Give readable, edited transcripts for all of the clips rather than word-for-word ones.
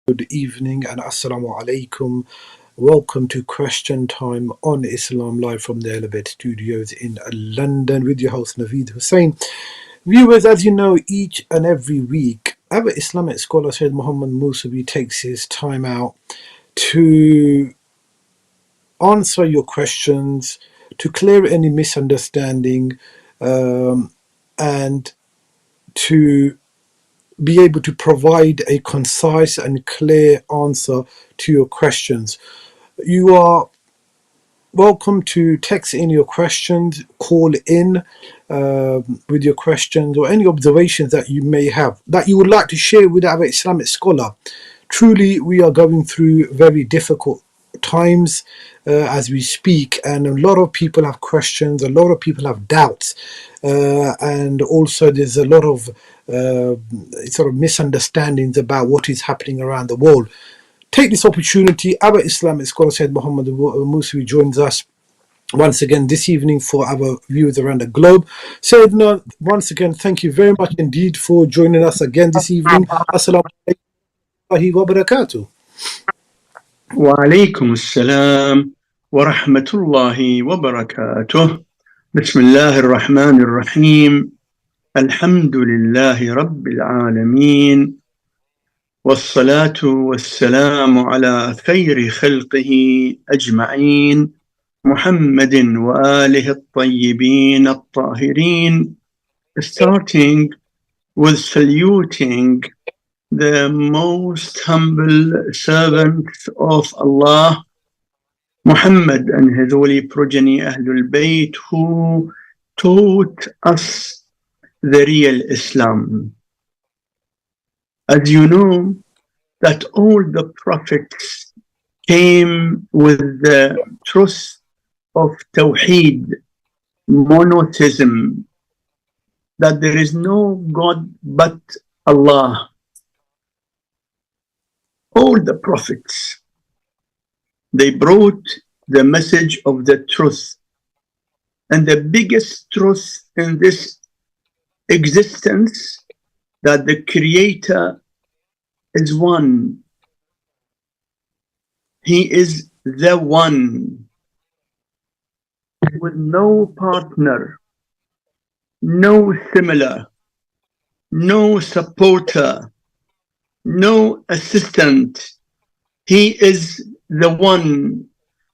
Good evening and Assalamu alaikum. Welcome to Question Time on Islam live from the Ahlebait Studios in London with your host Naveed Hussain. Viewers, as you know, each and every week, our Islamic scholar Syed Muhammad Musawi takes his time out to answer your questions, to clear any misunderstanding, and to be able to provide a concise and clear answer to your questions. You are welcome to text in your questions, call in with your questions or any observations that you may have that you would like to share with our Islamic scholar. Truly, we are going through very difficult times as we speak, and a lot of people have questions, a lot of people have doubts, and also there's a lot of sort of misunderstandings about what is happening around the world. Take this opportunity. Our Islamic scholar Syed Muhammad Musawi joins us once again this evening for our viewers around the globe. So once again, thank you very much indeed for joining us again this evening. Assalamu alaikum wa barakatuh. وعليكم السلام ورحمة الله وبركاته. بسم الله الرحمن الرحيم. الحمد لله رب العالمين، والصلاة والسلام على خير خلقه أجمعين، محمد وآله الطيبين الطاهرين. Starting with saluting the most humble servant of Allah, Muhammad and his holy progeny Ahlul Bayt, who taught us the real Islam. As you know, that all the prophets came with the truth of Tawheed, monotheism, that there is no God but Allah. All the prophets, they brought the message of the truth. And the biggest truth in this existence, that the Creator is one. He is the one, with no partner, no similar, no supporter, no assistant. He is the one.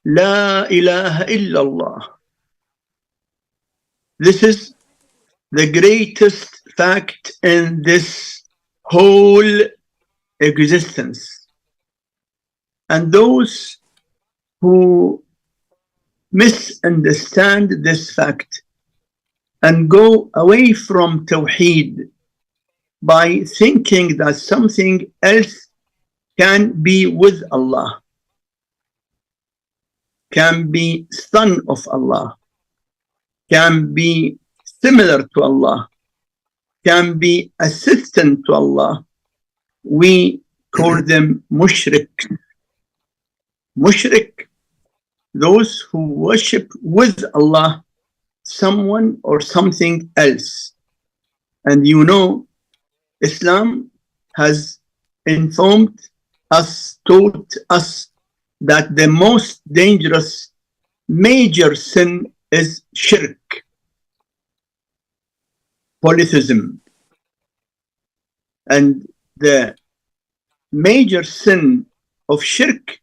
La ilaha illallah. This is the greatest fact in this whole existence. And those who misunderstand this fact and go away from Tawheed by thinking that something else can be with Allah, can be son of Allah, can be similar to Allah, can be assistant to Allah, we call them mushrik. Mushrik, those who worship with Allah someone or something else. And you know, Islam has informed us, taught us that the most dangerous major sin is shirk, polytheism. And the major sin of shirk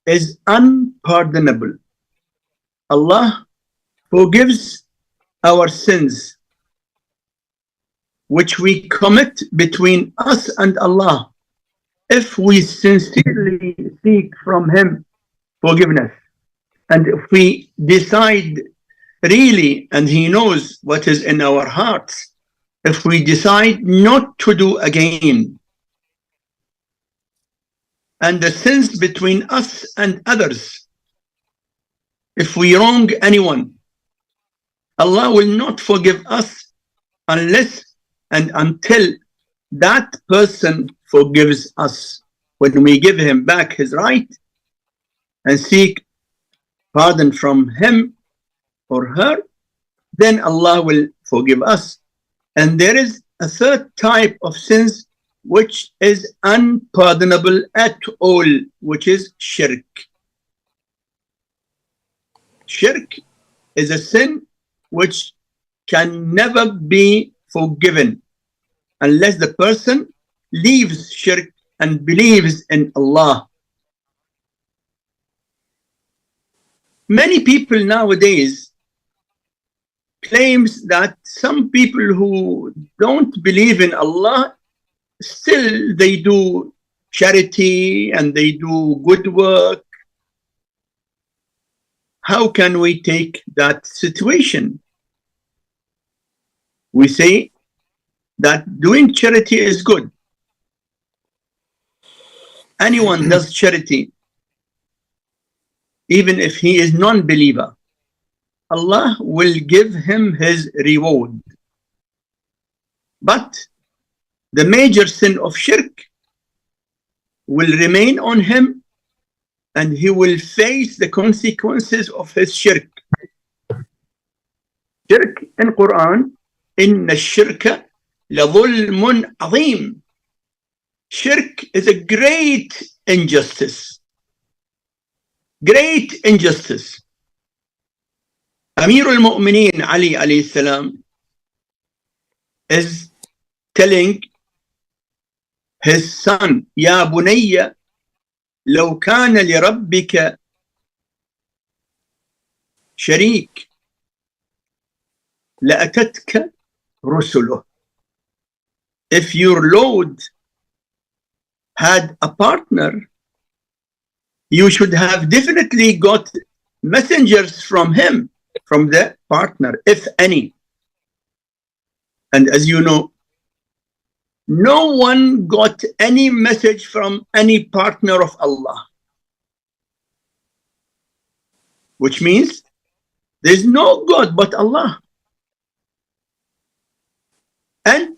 is unpardonable. Allah forgives our sins which we commit between us and Allah, if we sincerely seek from Him forgiveness. And if we decide really, and He knows what is in our hearts, if we decide not to do again, and the sins between us and others, if we wrong anyone, Allah will not forgive us unless and until that person forgives us. When we give him back his right and seek pardon from him or her, then Allah will forgive us. And there is a third type of sins which is unpardonable at all, which is shirk. Shirk is a sin which can never be forgiven unless the person leaves shirk and believes in Allah. Many people nowadays claims that some people who don't believe in Allah, still they do charity and they do good work. How can we take that situation? We say that doing charity is good. Anyone does charity, even if he is non-believer, Allah will give him his reward. But the major sin of shirk will remain on him, and he will face the consequences of his shirk. Shirk in Quran, inna shirka la dhulmun azim. Shirk is a great injustice. Great injustice. Amir al-Mu'mineen Ali alayhi salam is telling his son, Ya bunayya, law kana li rabbika sharik, la atatka rusuluh. If your Lord had a partner, you should have definitely got messengers from him, from the partner, if any. And as you know, no one got any message from any partner of Allah, which means there's no God but Allah. And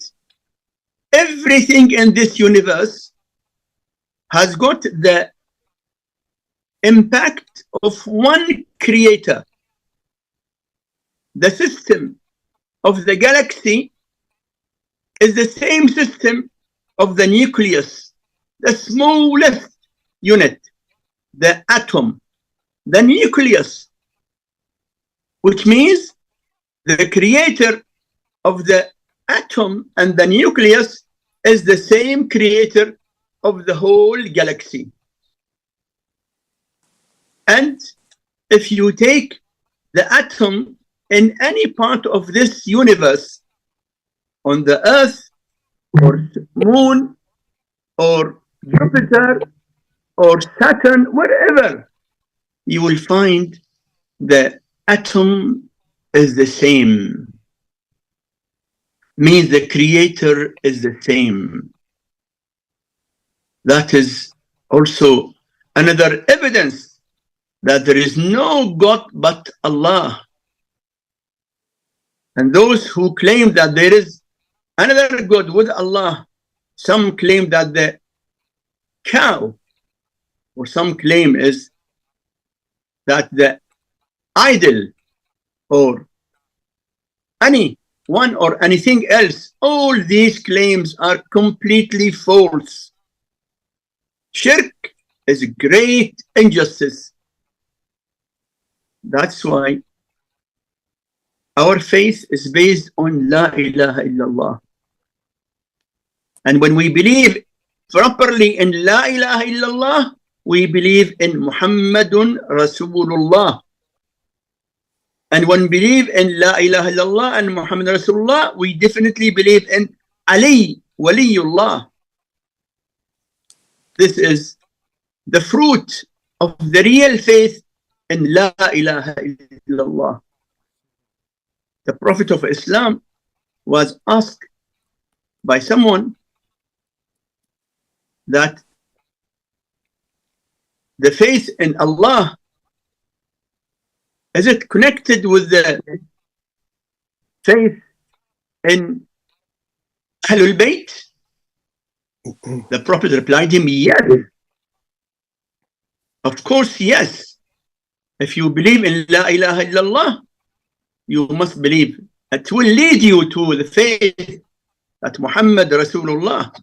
everything in this universe has got the impact of one creator. The system of the galaxy is the same system of the nucleus, the smallest unit, the atom, the nucleus, which means the creator of the atom and the nucleus is the same creator of the whole galaxy. And if you take the atom in any part of this universe, on the Earth or Moon or Jupiter or Saturn, wherever, you will find the atom is the same. Means the creator is the same. That is also another evidence that there is no God but Allah. And those who claim that there is another God with Allah, some claim that the cow, or some claim is that the idol, or anyone or anything else, all these claims are completely false. Shirk is a great injustice. That's why our faith is based on La ilaha illallah. And when we believe properly in La ilaha illallah, we believe in Muhammadun Rasulullah. And when we believe in La ilaha illallah and Muhammad Rasulullah, we definitely believe in Ali Waliullah. This is the fruit of the real faith in La ilaha illallah. The Prophet of Islam was asked by someone that the faith in Allah, is it connected with the faith in Ahlebait? The Prophet replied him, yes. Of course, yes. If you believe in La ilaha illallah, you must believe. It will lead you to the faith that Muhammad Rasulullah.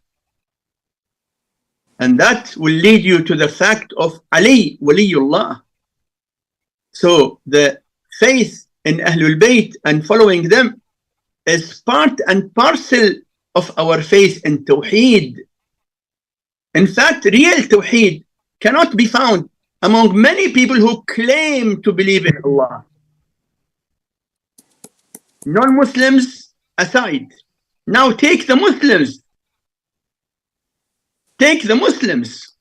And that will lead you to the fact of Ali, Waliullah. So the faith in Ahlul Bayt and following them is part and parcel of our faith in Tawheed. In fact, real Tawheed cannot be found among many people who claim to believe in Allah. Non-Muslims aside. Now take the Muslims. Take the Muslims.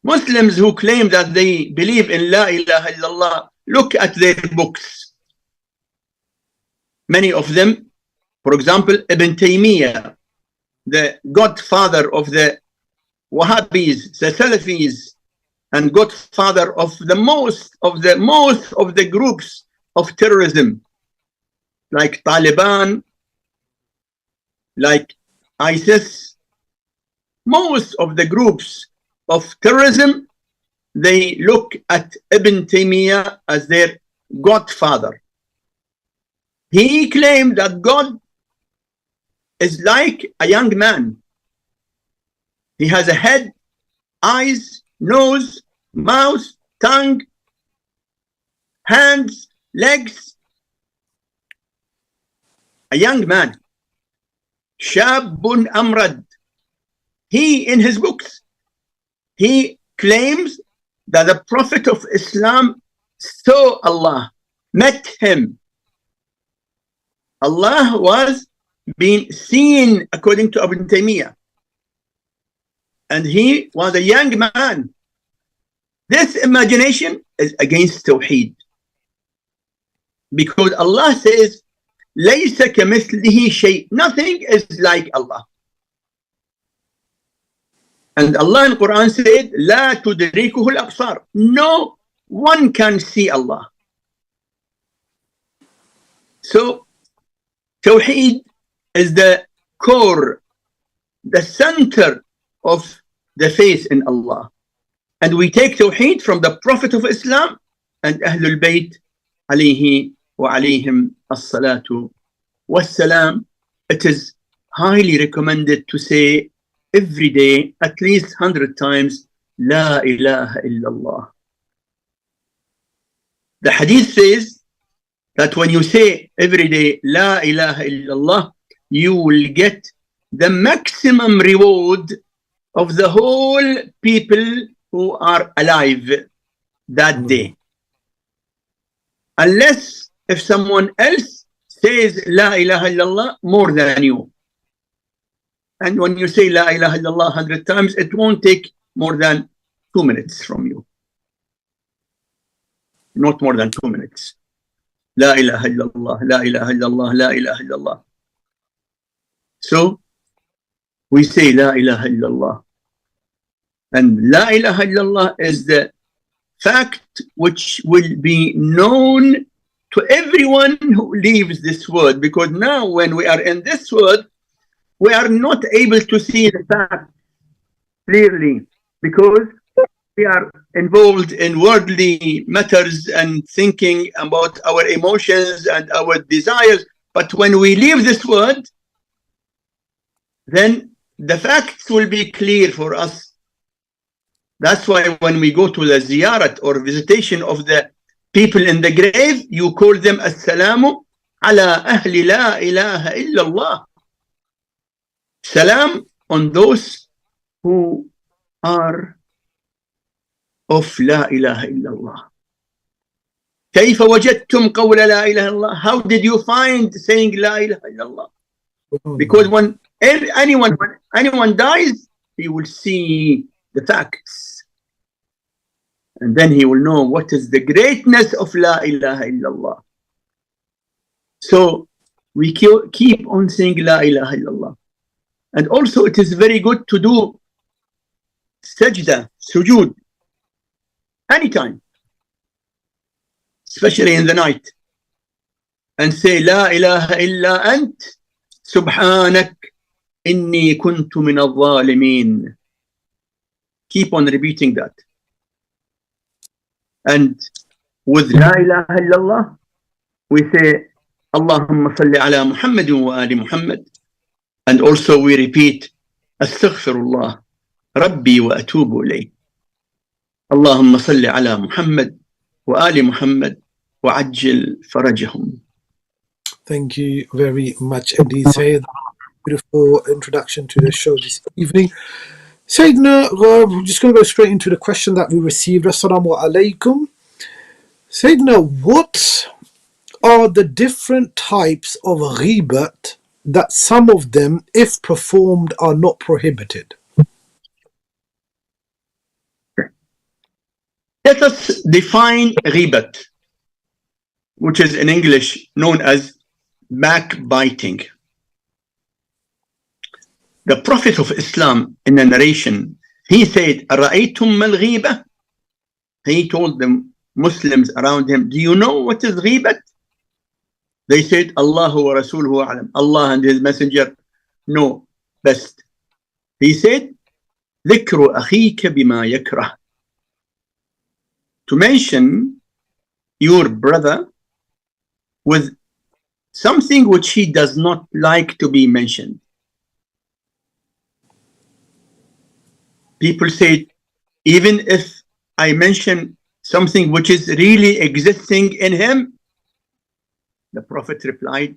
Muslims who claim that they believe in La ilaha illallah. Look at their books. Many of them, for example, Ibn Taymiyyah, the godfather of the Wahhabis, the Salafis, and godfather of the most of the groups of terrorism, like Taliban, like ISIS. Most of the groups of terrorism, they look at Ibn Taymiyyah as their godfather. He claimed that God is like a young man. He has a head, eyes, nose, mouth, tongue, hands, legs. A young man. Shabun Amrad. He, in his books, he claims that the Prophet of Islam saw Allah, met him. Allah was being seen according to Ibn Taymiyyah. And he was a young man. This imagination is against Tawheed. Because Allah says, لَيْسَ كَمِثْلِهِ شَيْءٍ. Nothing is like Allah. And Allah in Quran said, لَا تُدْرِكُهُ الْأَبْصَارِ. No one can see Allah. So, Tawheed is the core, the center of the faith in Allah. And we take Tawheed from the Prophet of Islam and Ahlul Bayt alayhi wa alayhim as-salatu was-salam. It is highly recommended to say every day at least 100 times, La ilaha illallah. The hadith says that when you say every day, La ilaha illallah, you will get the maximum reward of the whole people who are alive that day. Unless if someone else says La ilaha illallah more than you. And when you say La ilaha illallah 100 times, it won't take more than 2 minutes from you. Not more than 2 minutes. La ilaha illallah, la ilaha illallah, la ilaha illallah. So we say La ilaha illallah. And La ilaha illallah is the fact which will be known to everyone who leaves this world. Because now when we are in this world, we are not able to see the fact clearly because we are involved in worldly matters and thinking about our emotions and our desires. But when we leave this world, then the facts will be clear for us. That's why when we go to the ziyarat or visitation of the people in the grave, you call them Assalamu ala ahli la ilaha illallah. Salam on those who are of La ilaha illallah. كيف وجدتم قول لا إله إلا الله? How did you find saying La ilaha illallah? Because when anyone dies, he will see the facts. And then he will know what is the greatness of La ilaha illallah. So we keep on saying La ilaha illallah. And also it is very good to do sajda, sujood, anytime, especially in the night, and say La ilaha illa ant subhanak inni kuntu min al-zalimin. Keep on repeating that. And with La ilaha illallah, we say Allahumma salli ala Muhammadin wa ali Muhammad. And also we repeat Astaghfirullah, ربي وأتوب إليه. اللهم صل على محمد وآل محمد وعجل فرجهم. Thank you very much indeed, Syed. Beautiful introduction to the show this evening. Syed, we're just going to go straight into the question that we received. Assalamu alaikum. Syed, what are the different types of ghibat that some of them, if performed, are not prohibited? Let us define ghibat, which is in English known as backbiting. The Prophet of Islam, in a narration, he said, "Ara'aytum mal ghiba?" He told the Muslims around him, "Do you know what is ghibat?" They said, "Allahu wa Rasuluhu a'lam." Allah and His Messenger know best. He said, "Dhikru akhika bima yakrah." To mention your brother with something which he does not like to be mentioned. People say, even if I mention something which is really existing in him, the Prophet replied,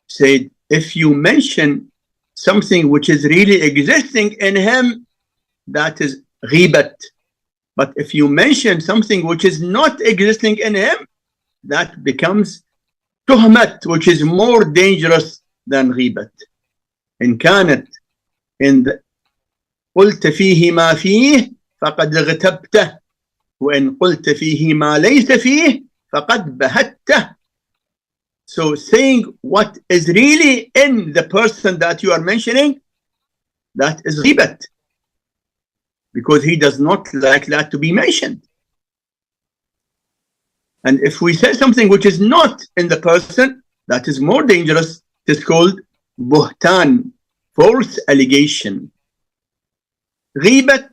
said, if you mention something which is really existing in him, that is ghibat. But if you mention something which is not existing in him, that becomes tuhmat, which is more dangerous than ghibat. إن كانت إن قلت فيه ما فيه فقد اغتبته وإن قلت فيه ما ليس فيه فقد بهته. So saying what is really in the person that you are mentioning, that is ghibat, because he does not like that to be mentioned. And if we say something which is not in the person, that is more dangerous. It is called buhtan, false allegation. Ghibat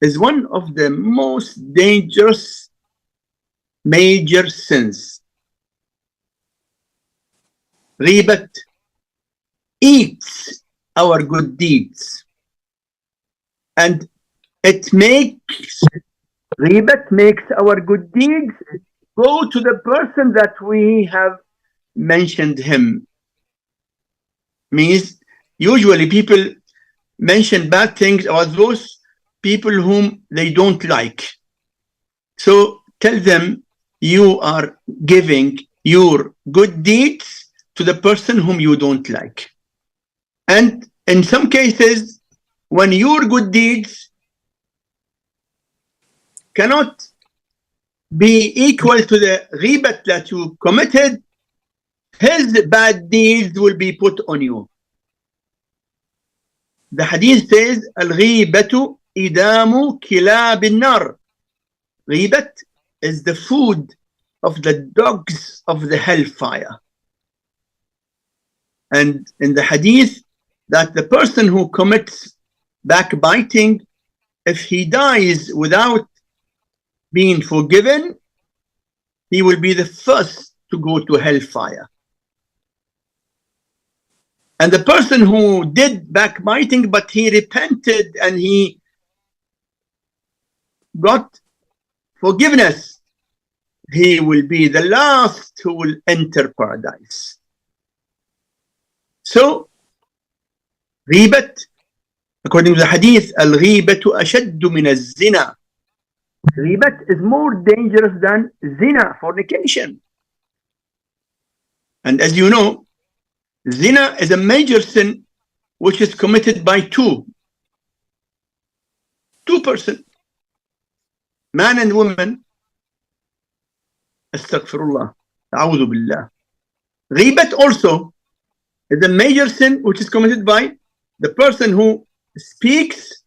is one of the most dangerous major sins. Ghibat eats our good deeds, and ghibat makes our good deeds go to the person that we have mentioned him. Means usually people mention bad things about those people whom they don't like. So tell them you are giving your good deeds to the person whom you don't like. And in some cases, when your good deeds cannot be equal to the ghibat that you committed, his bad deeds will be put on you. The hadith says, Al-ghibatu idamu kilab nar. Ghibat is the food of the dogs of the hellfire. And in the hadith, that the person who commits backbiting, if he dies without being forgiven, he will be the first to go to hellfire. And the person who did backbiting, but he repented and he got forgiveness, he will be the last who will enter paradise. So, ghibat, according to the hadith, al-ghibatu ashaddu min az-zina. Ghibat is more dangerous than zina, fornication. And as you know, zina is a major sin which is committed by two persons, man and woman. Astaghfirullah, a'udhu billah. Ghibat also is a major sin which is committed by the person who speaks,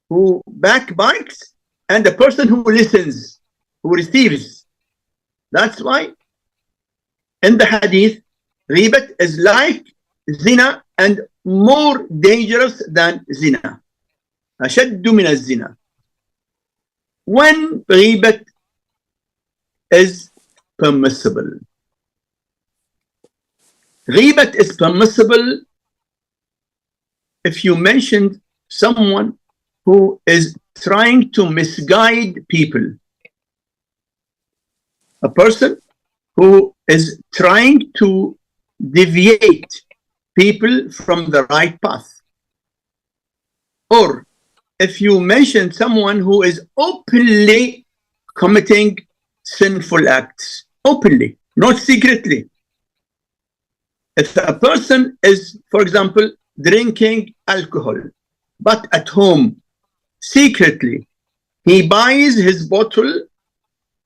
who backbites, and the person who listens, who receives. That's why in the hadith, ghibat is like zina and more dangerous than zina. Ashaddu min az-zina. When ghibat is permissible. Ghibat is permissible if you mentioned someone who is trying to misguide people. A person who is trying to deviate people from the right path. Or if you mention someone who is openly committing sinful acts, openly, not secretly. If a person is, for example, drinking alcohol, but at home, secretly, he buys his bottle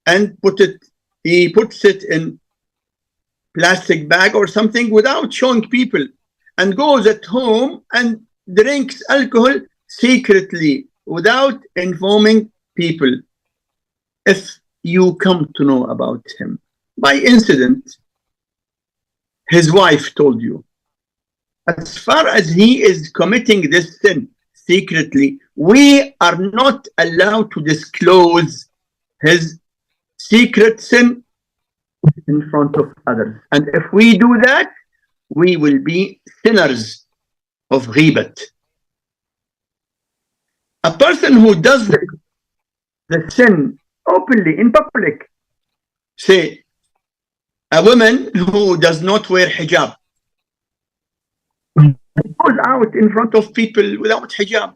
and he puts it in plastic bag or something without showing people, and goes at home and drinks alcohol secretly without informing people. If you come to know about him by incident, his wife told you, as far as he is committing this sin secretly, we are not allowed to disclose his secret sin in front of others. And if we do that, we will be sinners of ghibat. A person who does the sin openly in public, say a woman who does not wear hijab, goes out in front of people without hijab.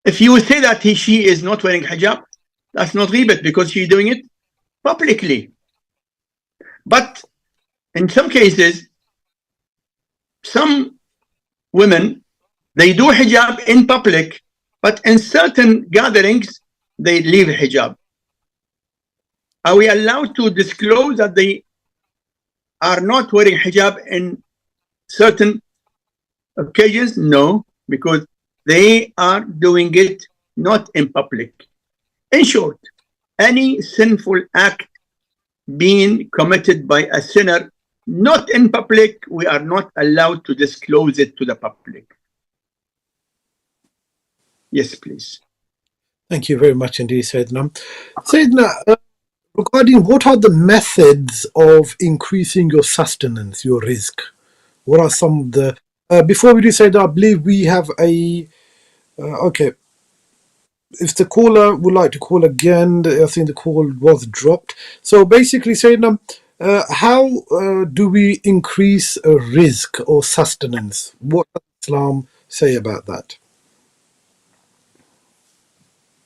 If you say that she is not wearing hijab, that's not ghibat because she's doing it publicly. But in some cases, some women, they do hijab in public, but in certain gatherings, they leave hijab. Are we allowed to disclose that they are not wearing hijab in certain occasions? No, because they are doing it not in public. In short, any sinful act being committed by a sinner not in public, we are not allowed to disclose it to the public. Yes, please. Thank you very much indeed, Sayyidina. Sayyidina, regarding what are the methods of increasing your sustenance, your rizq? What are some of the... before we do Sayyidina, I believe we have a... okay. If the caller would like to call again, I think the call was dropped. So basically, Sayyidina, how do we increase a rizq or sustenance? What does Islam say about that?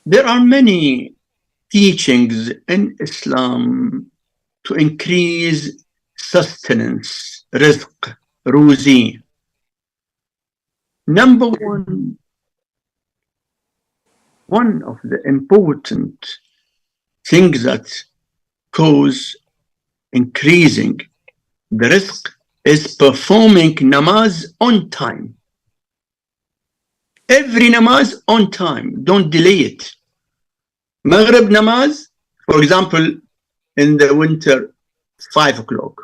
There are many teachings in Islam to increase sustenance, rizq, ruzi. Number one of the important things that cause increasing the rizq is performing namaz on time. Every namaz on time, don't delay it. Maghrib namaz, for example, in the winter, 5 o'clock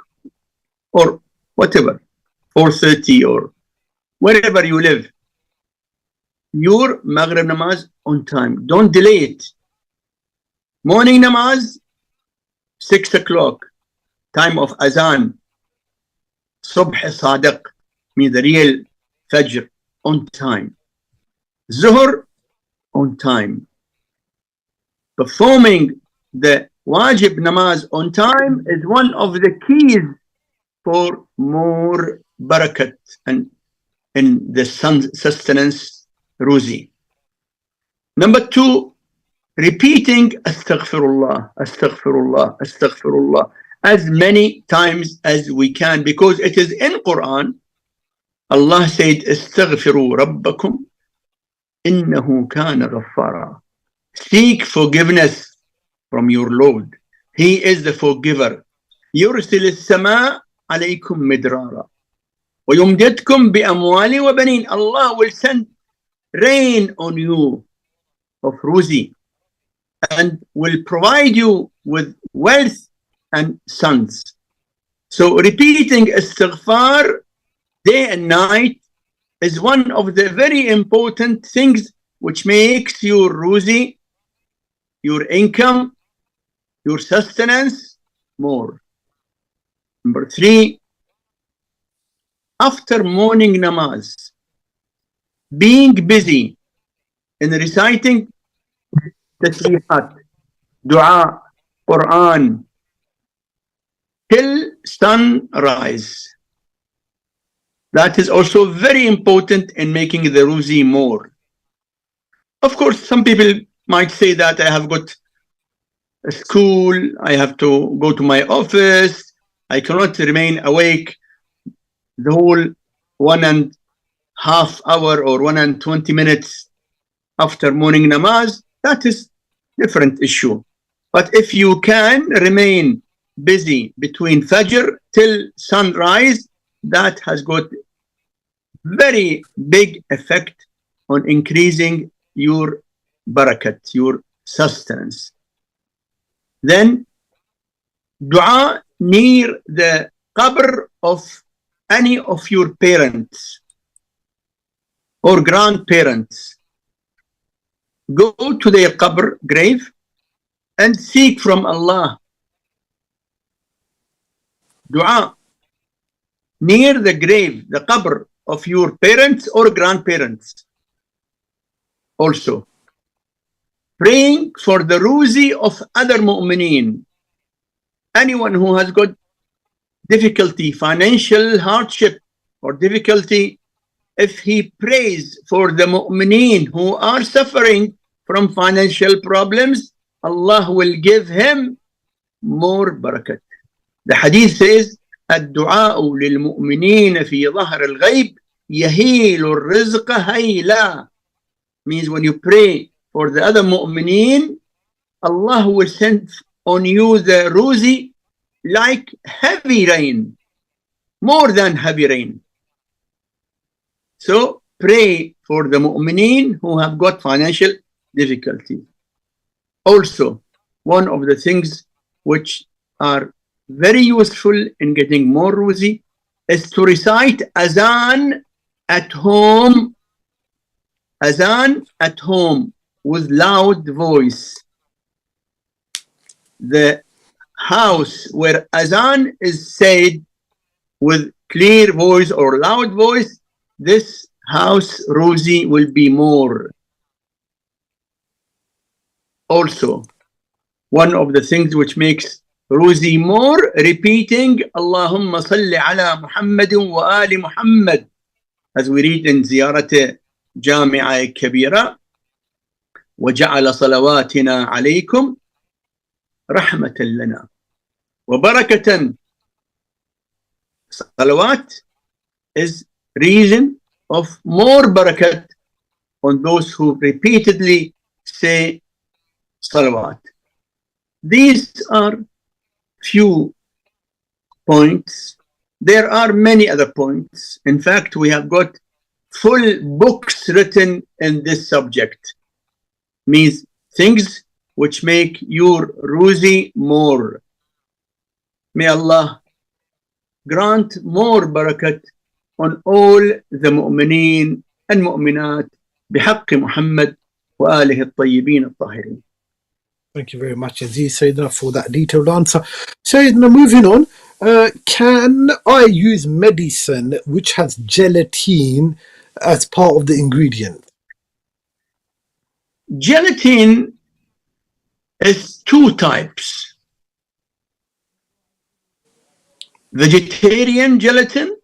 or whatever, 4:30 or wherever you live, your Maghrib namaz on time, don't delay it. Morning namaz, 6 o'clock, time of azan, subh sadiq, mean the real fajr, on time. Zuhr, on time. Performing the wajib namaz on time is one of the keys for more barakat and in the sustenance ruzi. Number 2, repeating astaghfirullah, astaghfirullah, astaghfirullah as many times as we can, because it is in Quran. Allah said, astaghfiru rabbakum innahu kana ghaffara. Seek forgiveness from your Lord. He is the forgiver. يرسل السماء عليكم مدرارا ويمددكم بأموال وبنين. Allah will send rain on you of ruzi and will provide you with wealth and sons. So repeating istighfar day and night is one of the very important things which makes your ruzi, your income, your sustenance more. Number 3, after morning namaz, being busy in reciting tasbihat, dua, Quran till sunrise. That is also very important in making the ruzi more. Of course, some people might say that I have got a school, I have to go to my office, I cannot remain awake the whole 1.5 hours or 120 minutes after morning namaz. That is different issue. But if you can remain busy between Fajr till sunrise, that has got very big effect on increasing your barakat, your sustenance. Then dua near the qabr of any of your parents or grandparents. Go to their qabr, grave, and seek from Allah dua near the grave, the qabr of your parents or grandparents. Also, praying for the ruzi of other mu'mineen. Anyone who has got difficulty, financial hardship or difficulty, if he prays for the mu'mineen who are suffering from financial problems, Allah will give him more barakat. The hadith says, الدعاء للمؤمنين في ظهر الغيب يهيل الرزق هيلا. Means when you pray for the other mu'mineen, Allah will send on you the ruzi like heavy rain, more than heavy rain. So pray for the mu'mineen who have got financial difficulty. Also, one of the things which are very useful in getting more ruzi is to recite azan at home. Azan at home with loud voice. The house where azan is said with clear voice or loud voice, this house ruzi will be more. Also, one of the things which makes ruzi more, repeating Allahumma salli ala Muhammadin wa ali Muhammad, as we read in Ziyarat Jami'a Kabira, وجعل صلواتنا عليكم رحمة لنا وبركة. Salawat is reason of more barakat on those who repeatedly say salawat. These are few points. There are many other points. In fact, we have got full books written in this subject. Means things which make your ruzi more. May Allah grant more barakat on all the mu'mineen and mu'minat بحق محمد وآله الطيبين الطاهرين. Thank you very much, Aziz Sayyidina, for that detailed answer. Sayyidina, moving on, can I use medicine which has gelatin as part of the ingredient? Gelatin is two types. Vegetarian gelatin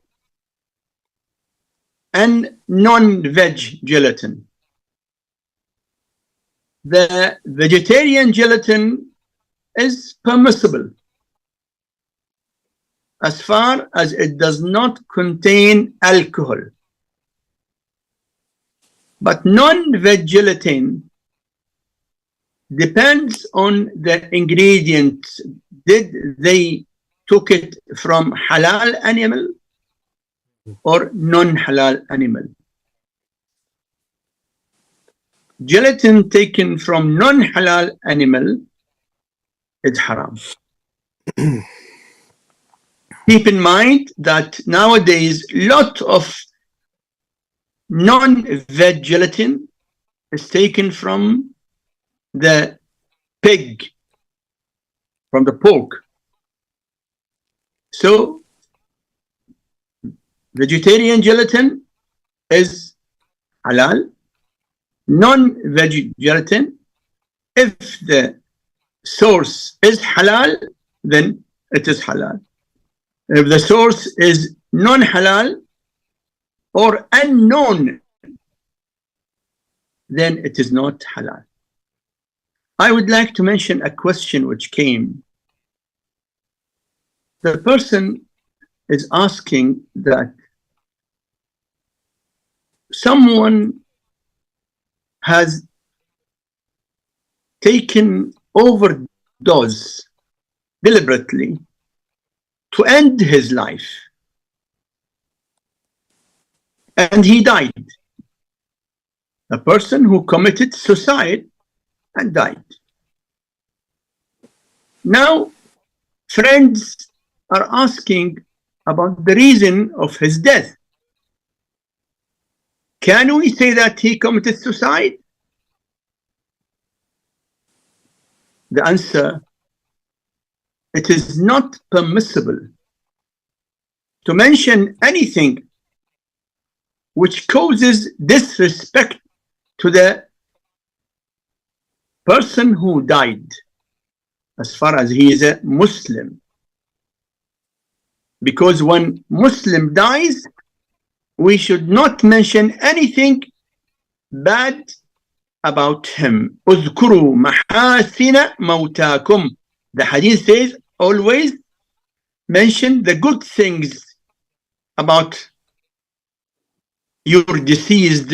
and non-veg gelatin. The vegetarian gelatin is permissible as far as it does not contain alcohol. But non-veg gelatin depends on the ingredients. Did they took it from halal animal or non-halal animal? Gelatin taken from non-halal animal is haram. Keep in mind that nowadays lot of non-veg gelatin is taken from the pig, from the pork. So vegetarian gelatin is halal non-vegetarian, if the source is halal, then it is halal. If the source is non-halal or unknown, then it is not halal. I would like to mention a question which came. The person is asking that someone has taken overdose deliberately to end his life, and he died. A person who committed suicide and died. Now, friends are asking about the reason of his death. Can we say that he committed suicide? The answer, it is not permissible to mention anything which causes disrespect to the person who died, as far as he is a Muslim. Because when Muslim dies, we should not mention anything bad about him. اذكروا محاسن موتاكم. The hadith says, always mention the good things about your deceased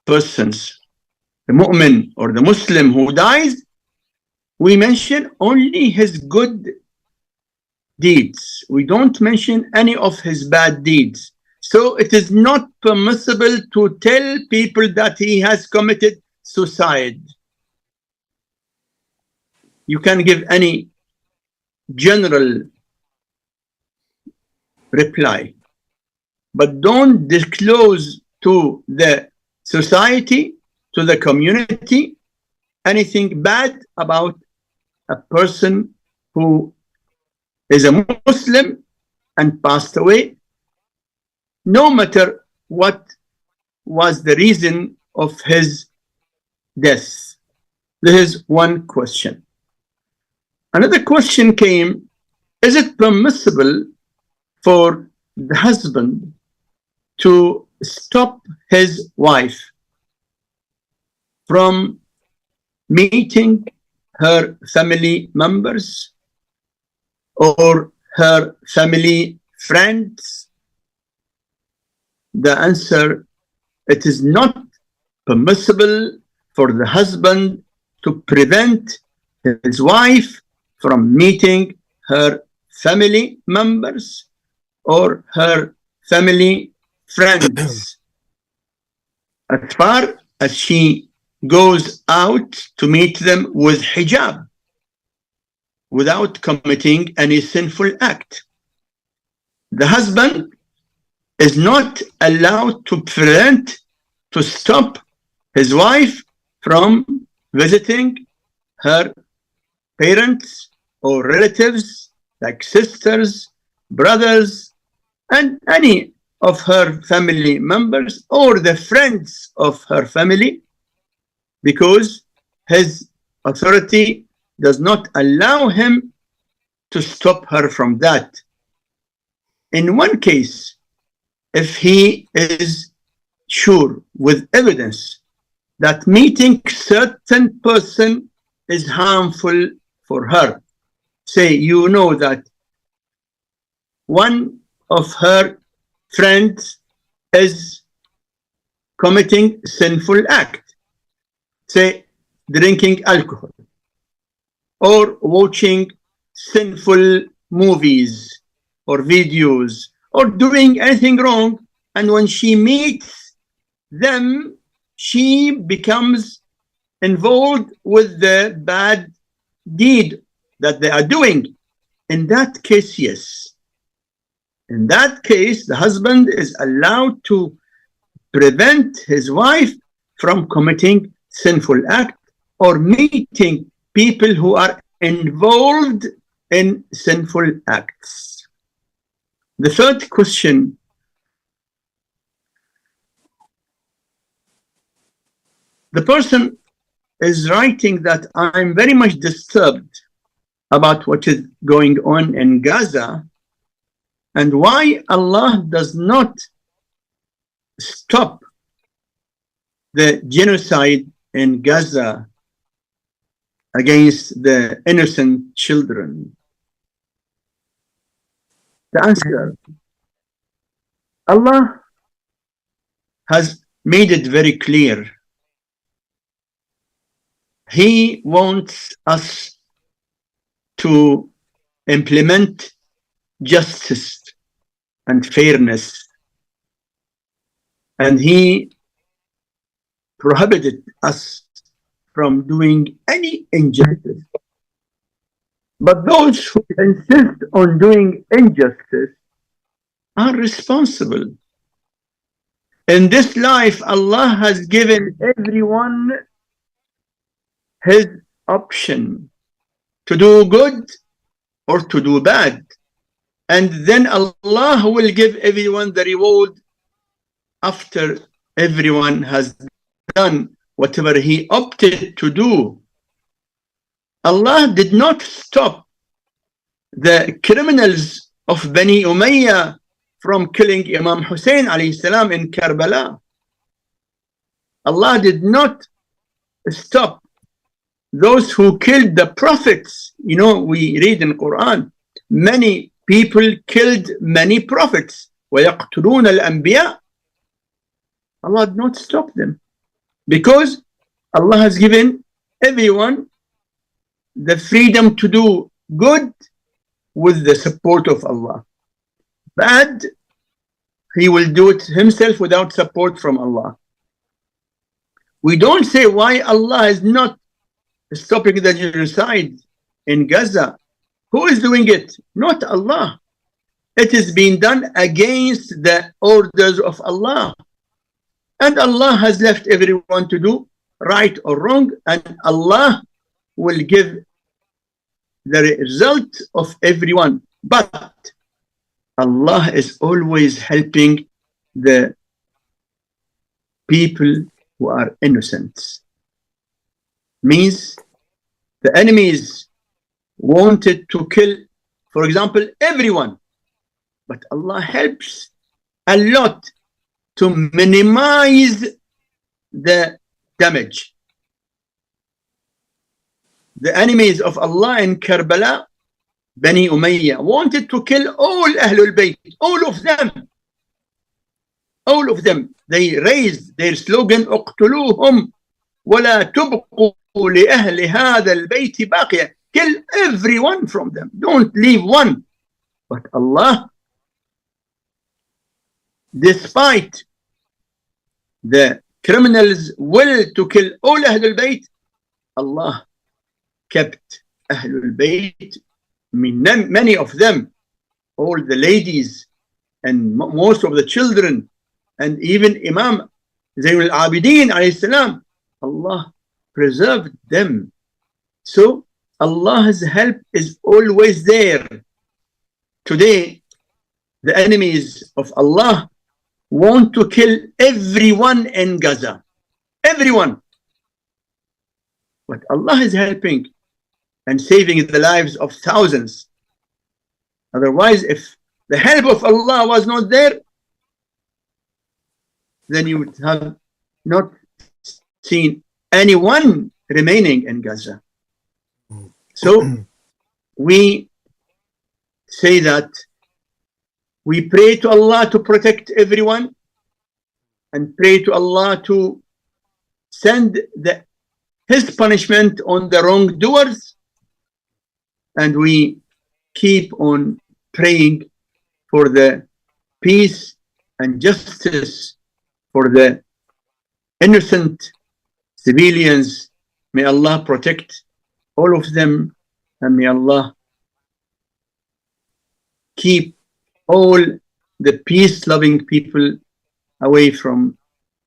persons. The mu'min or the Muslim who dies, we mention only his good deeds. We don't mention any of his bad deeds. So it is not permissible to tell people that he has committed suicide. You can give any general reply, but don't disclose to the society, to the community, anything bad about a person who is a Muslim and passed away, no matter what was the reason of his death. This is one question. Another question came, is it permissible for the husband to stop his wife from meeting her family members or her family friends? The answer, it is not permissible for the husband to prevent his wife from meeting her family members or her family friends, as far as she goes out to meet them with hijab, without committing any sinful act. The husband is not allowed to prevent, to stop his wife from visiting her parents or relatives like sisters, brothers, and any of her family members or the friends of her family, because his authority does not allow him to stop her from that. In one case, if he is sure with evidence that meeting certain person is harmful for her, say you know that one of her friends is committing sinful act, say drinking alcohol or watching sinful movies or videos or doing anything wrong, and when she meets them, she becomes involved with the bad deed that they are doing. In that case, yes. In that case, the husband is allowed to prevent his wife from committing sinful act or meeting people who are involved in sinful acts. The third question, the person is writing that I'm very much disturbed about what is going on in Gaza and why Allah does not stop the genocide in Gaza against the innocent children. The answer, Allah has made it very clear. He wants us to implement justice and fairness, and He prohibited us from doing any injustice. But those who insist on doing injustice are responsible. In this life, Allah has given everyone his option to do good or to do bad. And then Allah will give everyone the reward after everyone has done whatever he opted to do. Allah did not stop the criminals of Bani Umayyah from killing Imam Hussain alayhi salam in Karbala. Allah did not stop those who killed the prophets. You know, we read in Quran, many people killed many prophets. وَيَقْتُلُونَ الْأَنْبِيَاءَ. Allah did not stop them because Allah has given everyone the freedom to do good with the support of Allah. Bad, he will do it himself without support from Allah. We don't say why Allah is not stopping the genocide in Gaza. Who is doing it? Not Allah. It is being done against the orders of Allah. And Allah has left everyone to do right or wrong, and Allah will give the result of everyone. But Allah is always helping the people who are innocent. Means the enemies wanted to kill, for example, everyone. But Allah helps a lot to minimize the damage. The enemies of Allah in Karbala, Bani Umayyah, wanted to kill all Ahlul Bayt, all of them. All of them. They raised their slogan, اقتلوهم ولا تبقوا لأهل هذا البيت باقيا. Kill everyone from them. Don't leave one. But Allah, despite the criminals' will to kill all Ahlul Bayt, Allah kept Ahlul Bayt, many of them, all the ladies and most of the children, and even Imam Zayn al-Abidin alayhi salam, Allah preserved them. So Allah's help is always there. Today, the enemies of Allah want to kill everyone in Gaza. Everyone. But Allah is helping and saving the lives of thousands. Otherwise, if the help of Allah was not there, then you would have not seen anyone remaining in Gaza. So we say that we pray to Allah to protect everyone and pray to Allah to send His punishment on the wrongdoers, and we keep on praying for the peace and justice for the innocent civilians. May Allah protect all of them, and may Allah keep all the peace-loving people away from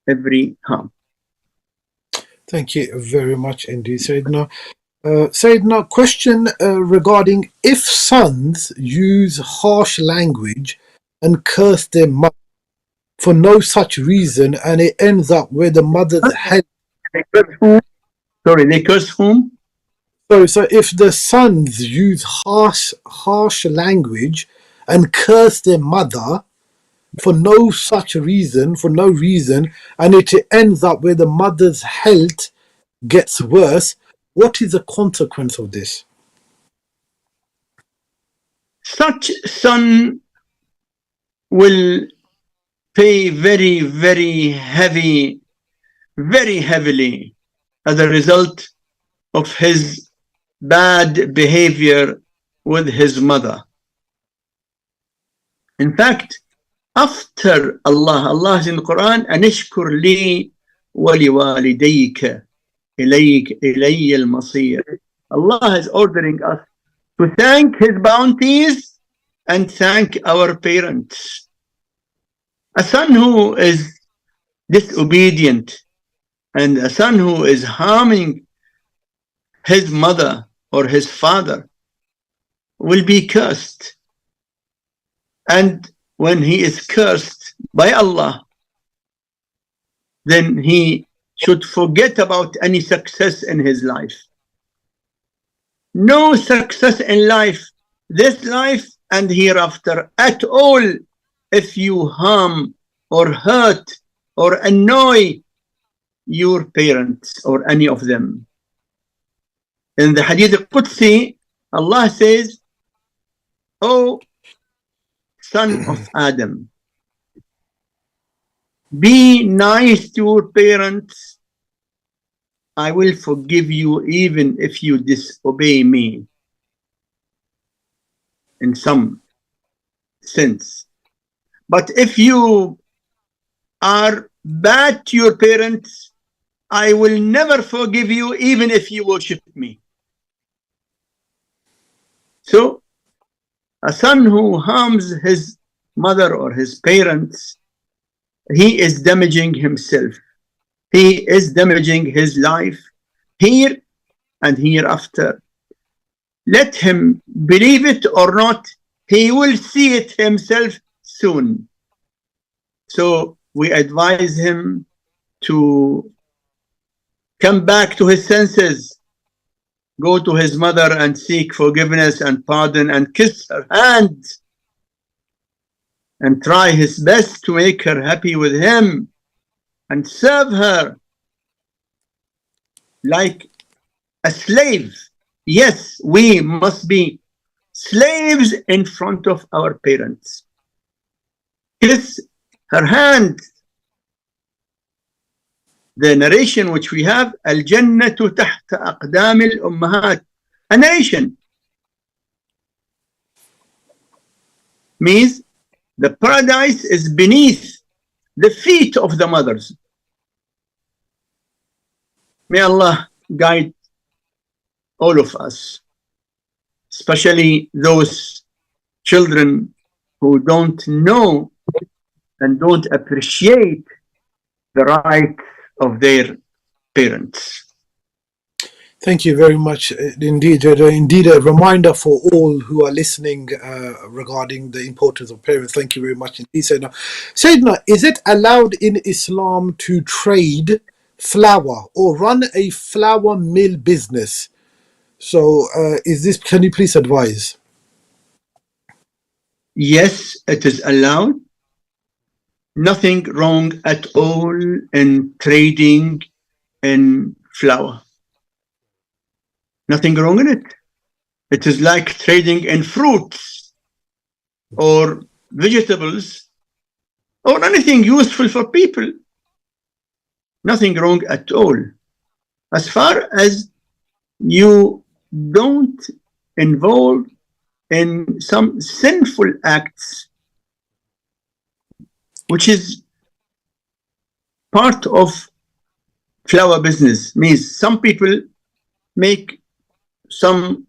every harm. Thank you very much indeed, Sayyidina. Sayyidina, question regarding if sons use harsh language and curse their mother for no such reason, and it ends up where the mother's head They curse whom? Sorry, they curse whom? So if the sons use harsh language and curse their mother for no such reason, and it ends up where the mother's health gets worse, what is the consequence of this? Such son will pay very, very heavily as a result of his bad behavior with his mother. In fact, after Allah is in the Quran, anishkur li waliwalidayka ilayya al-masir. Allah is ordering us to thank his bounties and thank our parents. A son who is disobedient and a son who is harming his mother or his father will be cursed. And when he is cursed by Allah, then he should forget about any success in his life. No success in life, this life and hereafter at all, if you harm or hurt or annoy your parents or any of them. In the Hadith al-Qudsi, Allah says, "O son of Adam, be nice to your parents. I will forgive you even if you disobey me." In some sense. But if you are bad to your parents, I will never forgive you even if you worship me. So, a son who harms his mother or his parents, he is damaging himself. He is damaging his life here and hereafter. Let him believe it or not, he will see it himself soon. So we advise him to come back to his senses, go to his mother and seek forgiveness and pardon and kiss her hand and try his best to make her happy with him and serve her like a slave. Yes, we must be slaves in front of our parents. Kiss her hand. The narration which we have, Al-Jannatu tahta aqdam al-ummahat. A narration means the paradise is beneath the feet of the mothers. May Allah guide all of us, especially those children who don't know and don't appreciate the rights of their parents. Thank you very much. Indeed a reminder for all who are listening regarding the importance of parents. Thank you very much indeed, Sayyidina. Sayyidina, is it allowed in Islam to trade flour or run a flour mill business? So can you please advise? Yes, it is allowed. Nothing wrong at all in trading in flour. Nothing wrong in it. It is like trading in fruits or vegetables or anything useful for people. Nothing wrong at all. As far as you don't involve in some sinful acts, which is part of flour business. Means some people make some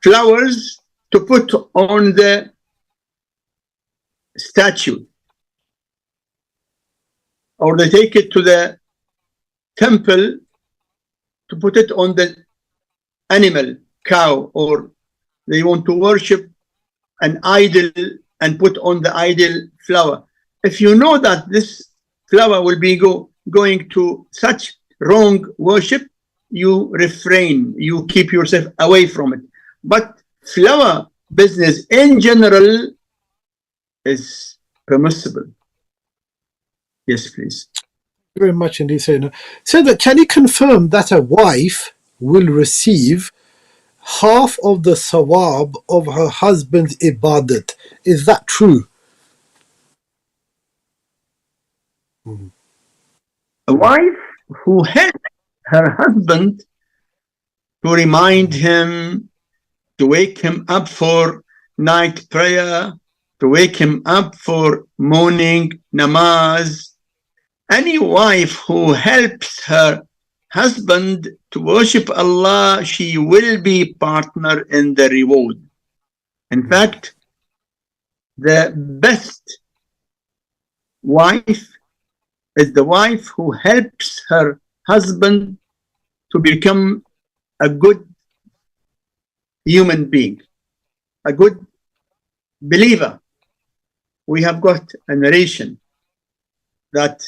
flowers to put on the statue, or they take it to the temple to put it on the animal, cow, or they want to worship an idol and put on the idol flour. If you know that this flour will be going to such wrong worship, you refrain, you keep yourself away from it. But flower business in general is permissible. Yes, please. Very much indeed, Sayyidina. So that can you confirm that a wife will receive half of the sawab of her husband's ibadat? Is that true? A wife who helps her husband to remind him, to wake him up for night prayer, to wake him up for morning namaz. Any wife who helps her husband to worship Allah, she will be partner in the reward. In fact, the best wife is the wife who helps her husband to become a good human being, a good believer. We have got a narration that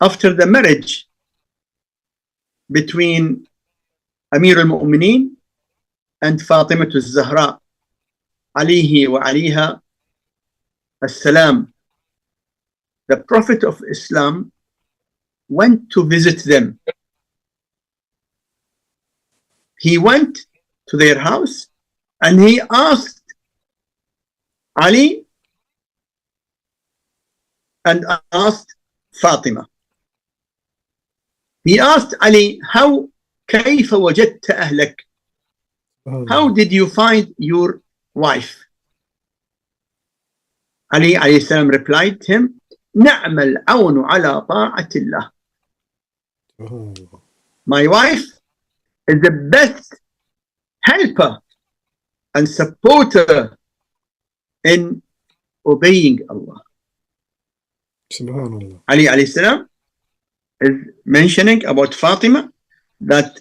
after the marriage between Amir al-Mu'mineen and Fatima al-Zahra alayhi wa alayha as-salam, the Prophet of Islam went to visit them. He went to their house and he asked Ali and asked Fatima. He asked Ali, how كيف وجدت أهلك? How did you find your wife? Ali alayhi salam replied to him, نعم العون على طاعة الله. My wife is the best helper and supporter in obeying Allah. Subhanallah. Ali alayhi salam is mentioning about Fatima that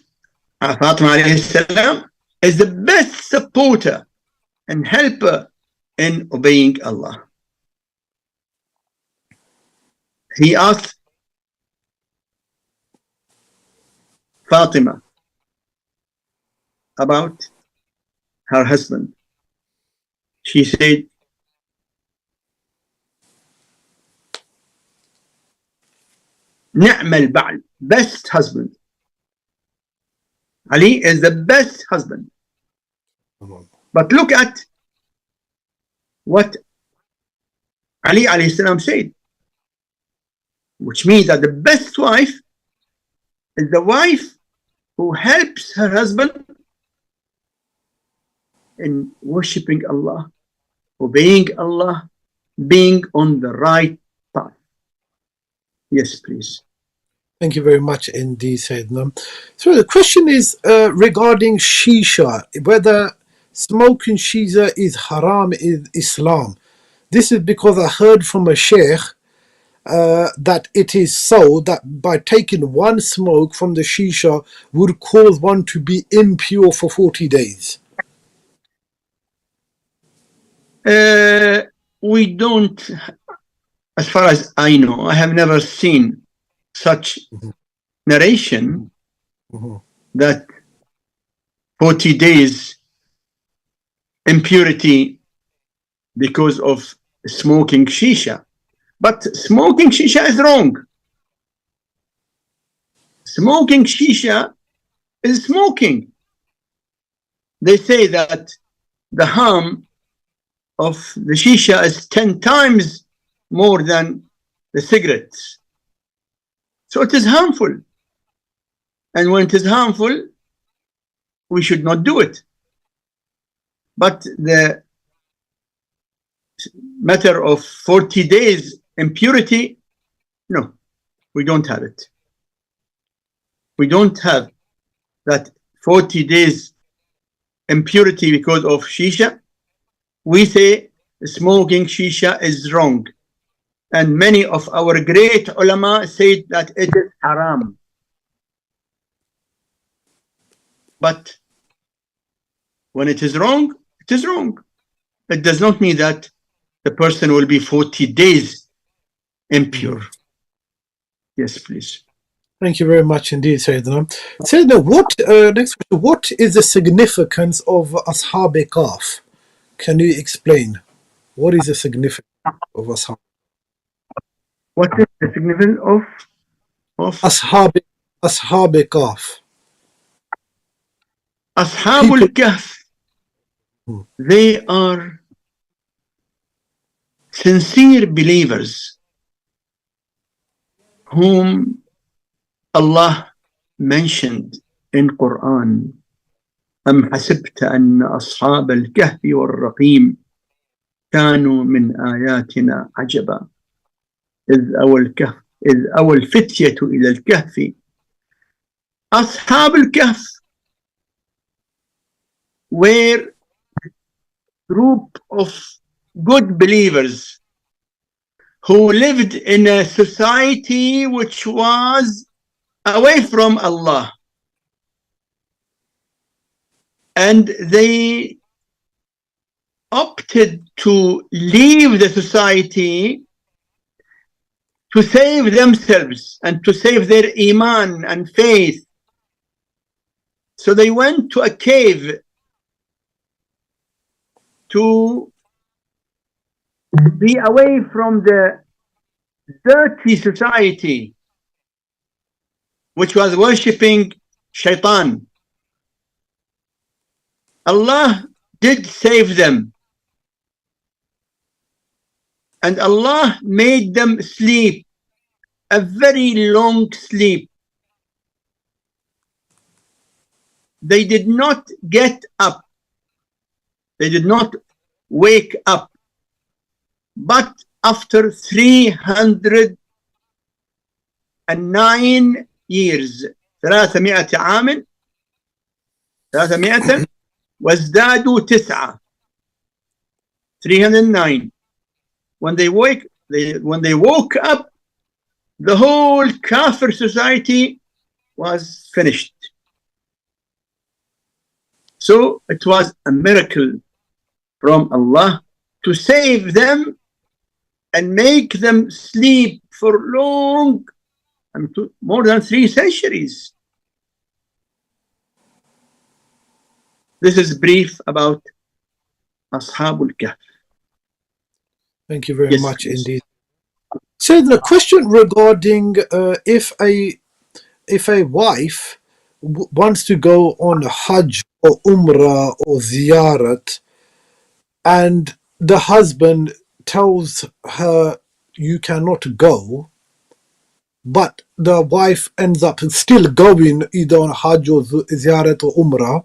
Fatima alayhi salam is the best supporter and helper in obeying Allah. He asked Fatima about her husband. She said, نعم البعل, best husband. Ali is the best husband. But look at what Ali alayhi salam said, which means that the best wife is the wife who helps her husband in worshipping Allah, obeying Allah, being on the right path. Yes, please. Thank you very much indeed, Sayyidina. So the question is regarding shisha, whether smoking shisha is haram in Islam. This is because I heard from a sheikh that it is so that by taking one smoke from the shisha would cause one to be impure for 40 days. We don't, as far as I know, I have never seen such narration that 40 days impurity because of smoking shisha. But smoking shisha is wrong. Smoking shisha is smoking. They say that the harm of the shisha is 10 times more than the cigarettes. So it is harmful. And when it is harmful, we should not do it. But the matter of 40 days impurity, no, we don't have it. We don't have that 40 days impurity because of shisha. We say smoking shisha is wrong. And many of our great ulama say that it is haram. But when it is wrong, it is wrong. It does not mean that the person will be 40 days impure. Yes, please. Thank you very much indeed, Sayyidina. Sayyidina, next question, what is the significance of Ashab Kahf? Can you explain? What is the significance of Ashab? What is the significance of Ashab Kahf? Ashabul Kahf? They are sincere believers whom Allah mentioned in Quran. أم حسبت أن أصحاب الكهف والرقيم كانوا من آياتنا عجبا إذ أوى الفتية إلى الكهف. أصحاب الكهف were a group of good believers who lived in a society which was away from Allah, and they opted to leave the society to save themselves and to save their iman and faith. So they went to a cave to be away from the dirty society which was worshipping shaitan. Allah did save them, and Allah made them sleep a very long sleep. They did not get up, they did not wake up, but after 309 years, 300 عام 300 وازدادوا 9, 309. When they woke up, the whole Kafir society was finished. So it was a miracle from Allah to save them and make them sleep for long, more than 3 centuries. This is brief about Ashabul Kahf. Thank you very much indeed. So the question regarding if a wife wants to go on a Hajj or Umrah or Ziyarat, and the husband tells her you cannot go, but the wife ends up still going either on Hajj or Ziyarat or Umrah,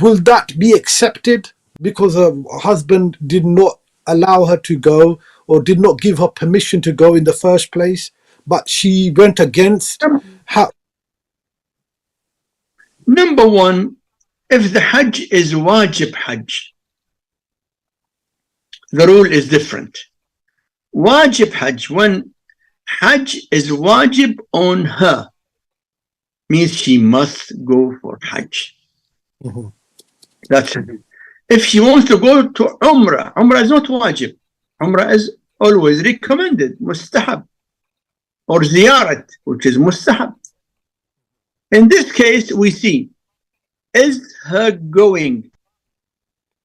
will that be accepted because her husband did not allow her to go or did not give her permission to go in the first place, but she went against how? Number one, if the Hajj is wajib Hajj, the rule is different. Wajib Hajj, when Hajj is wajib on her, means she must go for Hajj. That's it. If she wants to go to Umrah, Umrah is not wajib. Umrah is always recommended, mustahab, or ziyarat, which is mustahab. In this case, we see, is her going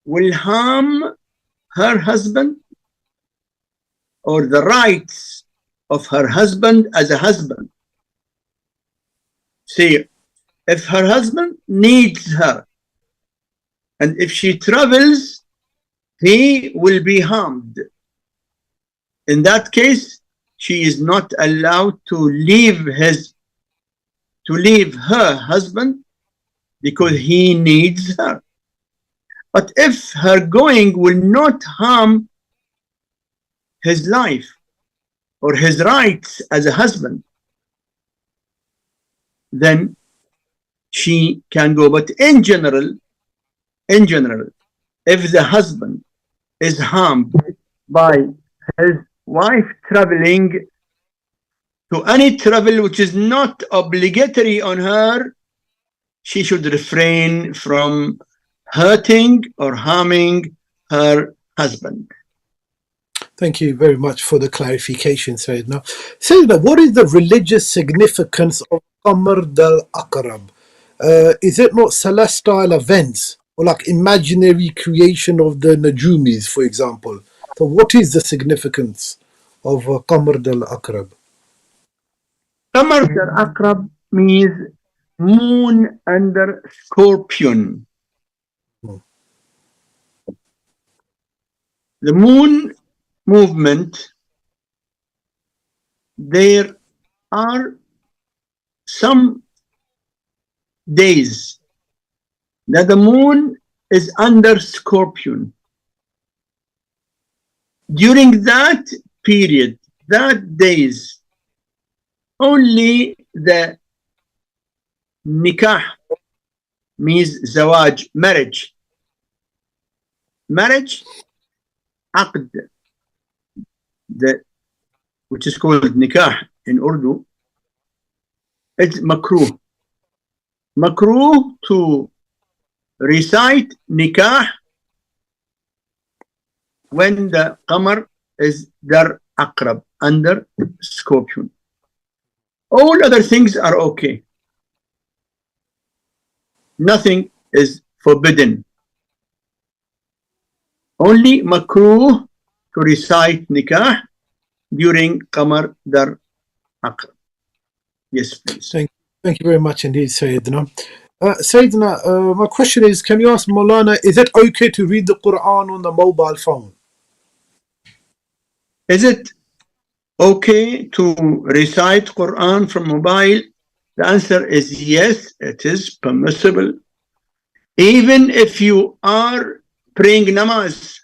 will harm her husband or the rights of her husband as a husband? See, if her husband needs her, and if she travels, he will be harmed. In that case, she is not allowed to leave her husband because he needs her. But if her going will not harm his life or his rights as a husband, then she can go. But in general, if the husband is harmed by his wife traveling to any travel which is not obligatory on her, she should refrain from hurting or harming her husband. Thank you very much for the clarification, Sayyidina. Sayyidina, what is the religious significance of Qamar al-Aqrab? Is it not celestial events or like imaginary creation of the Najumis, for example? So what is the significance of Qamar al-Aqrab? Qamar al-Aqrab means moon under scorpion. The moon movement, there are some days that the moon is under scorpion. During that period, that days, only the nikah means zawaj, marriage. Marriage, aqd, which is called nikah in Urdu, it's makruh. Makruh to recite nikah when the qamar is dar aqrab, under scorpion. All other things are okay. Nothing is forbidden. Only makruh to recite nikah during qamar dar aqrab. Yes, please. Thank you very much indeed, Sayyidina. Sayyidina, my question is, can you ask Maulana, is it okay to read the Quran on the mobile phone? Is it okay to recite Quran from mobile? The answer is yes, it is permissible. Even if you are praying namaz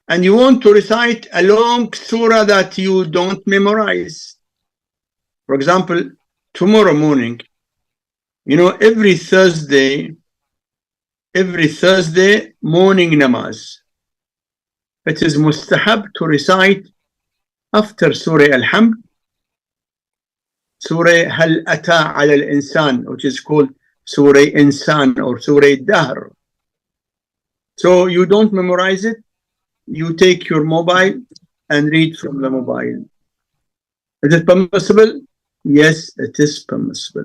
and you want to recite a long surah that you don't memorize. For example, tomorrow morning, you know, every Thursday morning namaz, it is mustahab to recite after Surah Al-Hamd, Surah Hal Ata Ala Al-Insan, which is called Surah Insan or Surah Dahr. So you don't memorize it, you take your mobile and read from the mobile. Is it permissible? Yes, it is permissible.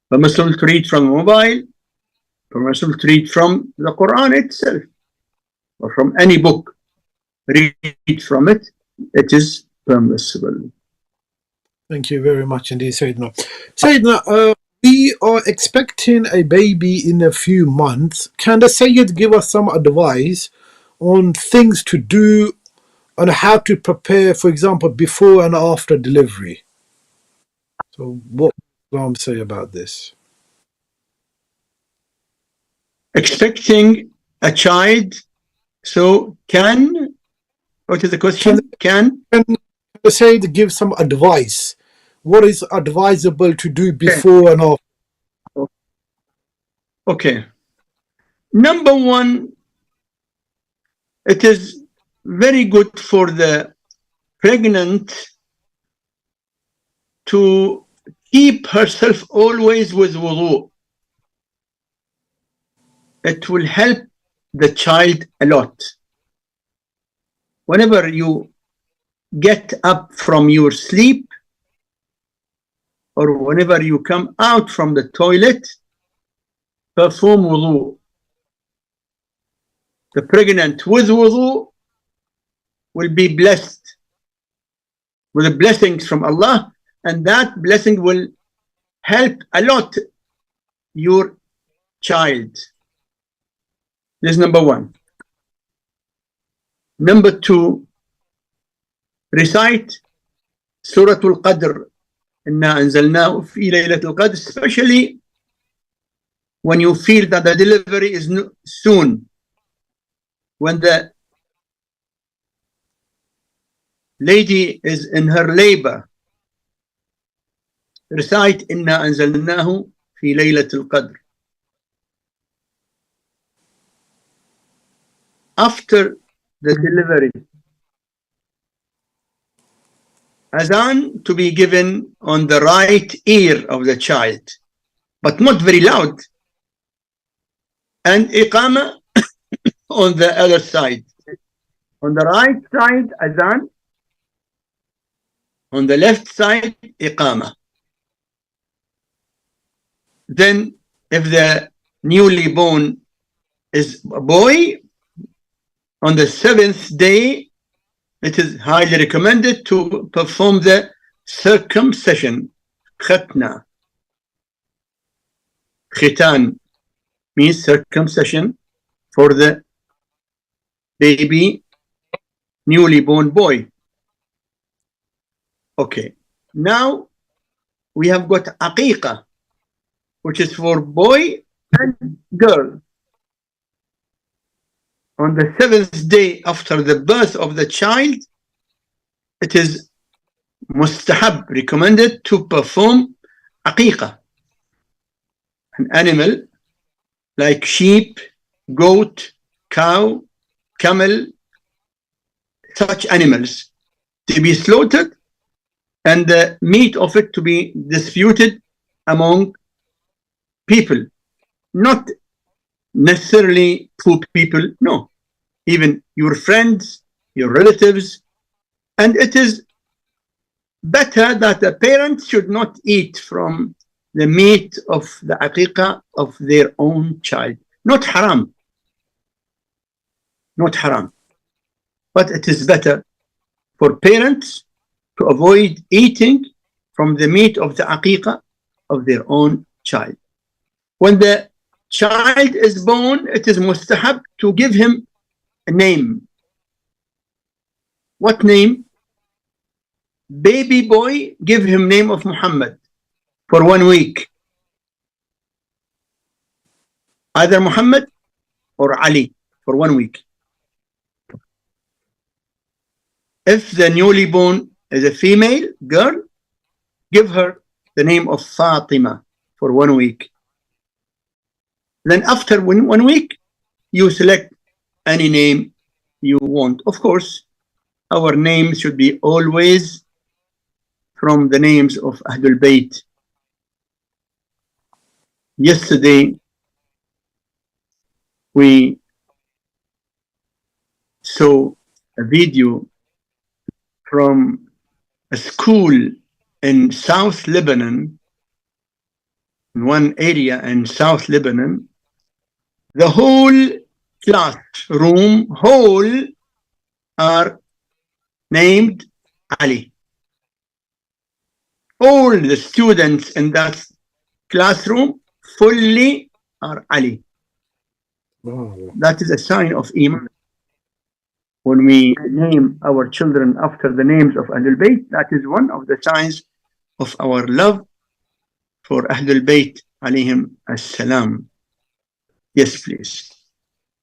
Permissible to read from mobile, permissible to read from the Quran itself, or from any book. Read from it, it is permissible. Thank you very much indeed, Sayyidina. Sayyidina, we are expecting a baby in a few months. Can the Syed give us some advice on things to do and how to prepare, for example, before and after delivery? So what does Islam say about this? Expecting a child, so what is the question? Can the Syed give some advice? What is advisable to do before and after? Okay. Number one, it is very good for the pregnant to keep herself always with wudu. It will help the child a lot. Whenever you get up from your sleep or whenever you come out from the toilet, perform wudu. The pregnant with wudu will be blessed with the blessings from Allah, and that blessing will help a lot your child. This is number one. Number two, recite Surah Al-Qadr. Inna anzalnahu fi laylatul qadr, especially when you feel that the delivery is soon. When the lady is in her labor, recite Inna anzalnahu fi laylatul qadr. After the delivery, Adhan to be given on the right ear of the child, but not very loud, and Iqama on the other side. On the right side, adhan. On the left side, iqama. Then, if the newly born is a boy, on the 7th day, it is highly recommended to perform the circumcision, khatna. Khitan means circumcision for the baby, newly born boy. Okay, now we have got aqiqah, which is for boy and girl. On the 7th day after the birth of the child, it is mustahab, recommended to perform aqiqah. An animal like sheep, goat, cow, camel, such animals to be slaughtered and the meat of it to be disputed among people, not necessarily poor people, no, even your friends, your relatives. And it is better that the parents should not eat from the meat of the aqiqah of their own child. Not haram, not haram, but it is better for parents to avoid eating from the meat of the aqiqah of their own child. When the child is born, it is mustahab to give him a name. What name? Baby boy, give him name of Muhammad for 1 week. Either Muhammad or Ali for 1 week. If the newly born is a female girl, give her the name of Fatima for 1 week. Then after 1 week, you select any name you want. Of course, our names should be always from the names of Ahlebait. Yesterday, we saw a video from a school in South Lebanon, in one area in South Lebanon. The whole classroom, are named Ali. All the students in that classroom fully are Ali. Wow. That is a sign of Iman. When we name our children after the names of Ahlul Bayt, that is one of the signs of our love for Ahlul Bayt alayhim as-salam. Yes, please.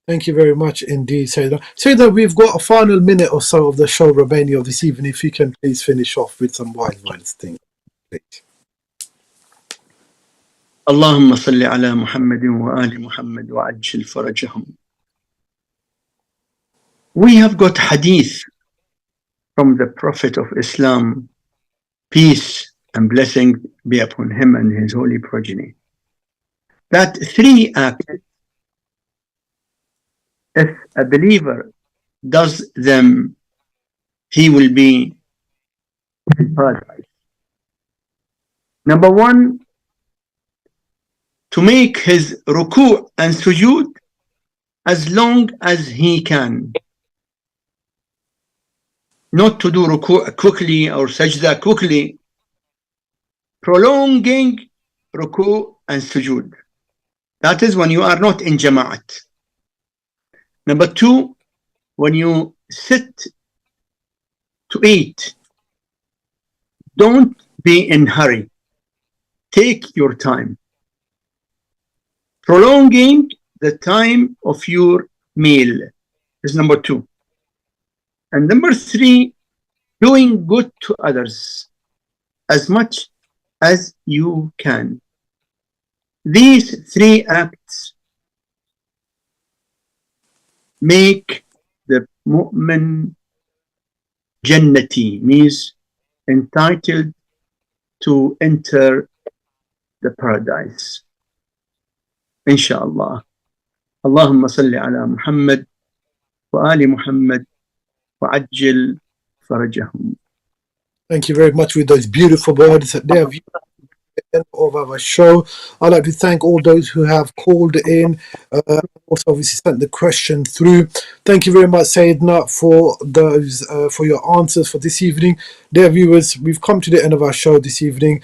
Thank you very much indeed, Syed. Syed, we've got a final minute or so of the show remaining of this evening. If you can please finish off with some wise things, please. اللهم صل على محمد وآل محمد وعجل فرجهم. We have got hadith from the Prophet of Islam, peace and blessing be upon him and his holy progeny, that 3 acts, if a believer does them, he will be in paradise. Number 1, to make his ruku' and sujood as long as he can. Not to do ruku' quickly or sajda quickly. Prolonging ruku' and sujood. That is when you are not in jama'at. Number 2, when you sit to eat, don't be in hurry. Take your time. Prolonging the time of your meal is number 2. And number 3, doing good to others as much as you can. These 3 acts make the mu'min jannati, means entitled to enter the paradise. Inshallah. Allahumma salli ala Muhammad wa ali Muhammad وعجل فرجهم. Thank you very much with those beautiful words. There have end of our show. I'd like to thank all those who have called in, also obviously sent the question through. Thank you very much, Sayyidina, for those for your answers for this evening. Dear viewers, we've come to the end of our show this evening.